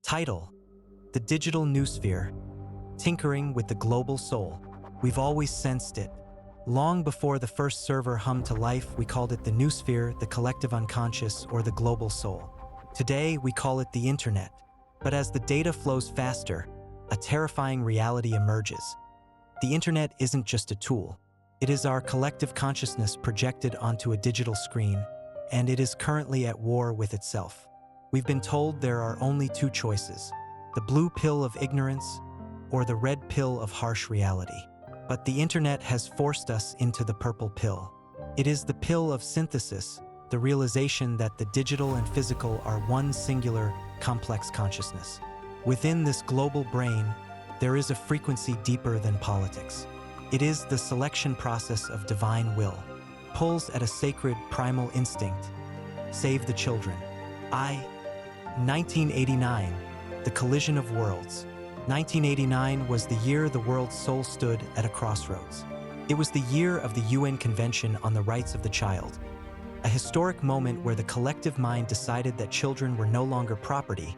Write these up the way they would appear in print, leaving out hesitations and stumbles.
Title: The Digital Noosphere, Tinkering with the Global Soul. We've always sensed it. Long before the first server hummed to life, we called it the noosphere, the collective unconscious, or the global soul. Today, we call it the internet. But as the data flows faster, a terrifying reality emerges. The internet isn't just a tool. It is our collective consciousness projected onto a digital screen, and it is currently at war with itself. We've been told there are only two choices: the blue pill of ignorance or the red pill of harsh reality. But the internet has forced us into the purple pill. It is the pill of synthesis, the realization that the digital and physical are one singular, complex consciousness. Within this global brain, there is a frequency deeper than politics. It is the selection process of divine will, pulls at a sacred primal instinct. Save the children. 1989, the collision of worlds. 1989 was the year the world's soul stood at a crossroads. It was the year of the UN Convention on the Rights of the Child, a historic moment where the collective mind decided that children were no longer property,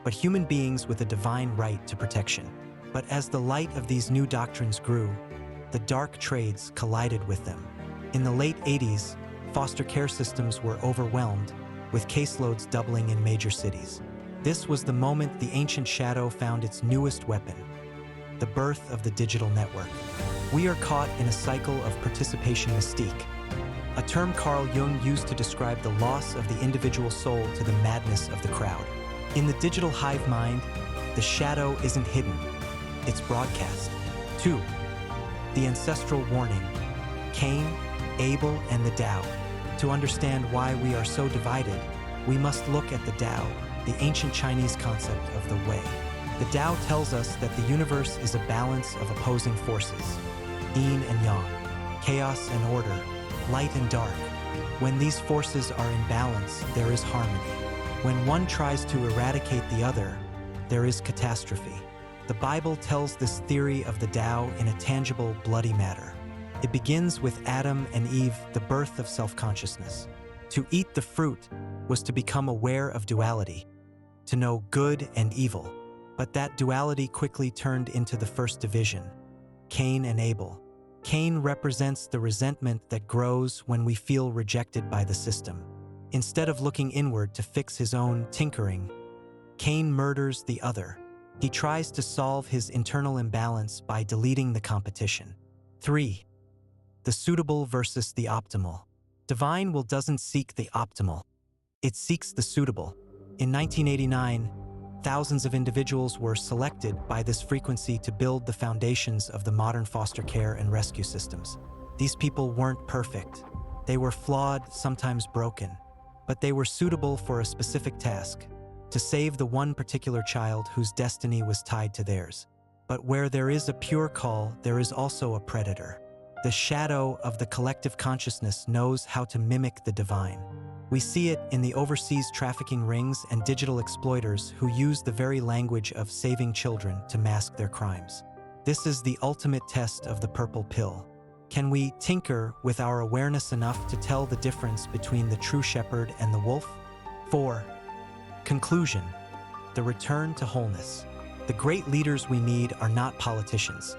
but human beings with a divine right to protection. But as the light of these new doctrines grew, the dark trades collided with them. In the late 80s, foster care systems were overwhelmed, with caseloads doubling in major cities. This was the moment the ancient shadow found its newest weapon: the birth of the digital network. We are caught in a cycle of participation mystique, a term Carl Jung used to describe the loss of the individual soul to the madness of the crowd. In the digital hive mind, the shadow isn't hidden, it's broadcast. 2. The ancestral warning: Cain, Abel, and the Tao. To understand why we are so divided, we must look at the Tao, the ancient Chinese concept of the way. The Tao tells us that the universe is a balance of opposing forces: yin and yang, chaos and order, light and dark. When these forces are in balance, there is harmony. When one tries to eradicate the other, there is catastrophe. The Bible tells this theory of the Tao in a tangible, bloody matter. It begins with Adam and Eve, the birth of self-consciousness. To eat the fruit was to become aware of duality, to know good and evil. But that duality quickly turned into the first division: Cain and Abel. Cain represents the resentment that grows when we feel rejected by the system. Instead of looking inward to fix his own tinkering, Cain murders the other. He tries to solve his internal imbalance by deleting the competition. 3. The suitable versus the optimal. Divine will doesn't seek the optimal. It seeks the suitable. In 1989, thousands of individuals were selected by this frequency to build the foundations of the modern foster care and rescue systems. These people weren't perfect. They were flawed, sometimes broken, but they were suitable for a specific task: to save the one particular child whose destiny was tied to theirs. But where there is a pure call, there is also a predator. The shadow of the collective consciousness knows how to mimic the divine. We see it in the overseas trafficking rings and digital exploiters who use the very language of saving children to mask their crimes. This is the ultimate test of the purple pill. Can we tinker with our awareness enough to tell the difference between the true shepherd and the wolf? 4. Conclusion: the return to wholeness. The great leaders we need are not politicians.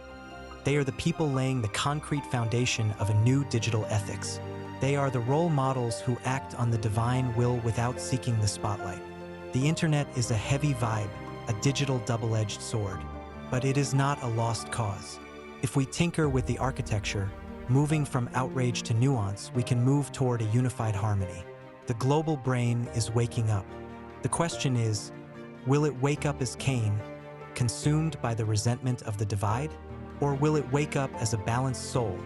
They are the people laying the concrete foundation of a new digital ethics. They are the role models who act on the divine will without seeking the spotlight. The internet is a heavy vibe, a digital double-edged sword, but it is not a lost cause. If we tinker with the architecture, moving from outrage to nuance, we can move toward a unified harmony. The global brain is waking up. The question is, will it wake up as Cain, consumed by the resentment of the divide? Or will it wake up as a balanced soul,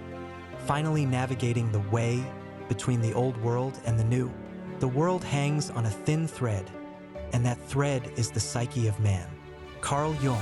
finally navigating the way between the old world and the new? The world hangs on a thin thread, and that thread is the psyche of man. Carl Jung.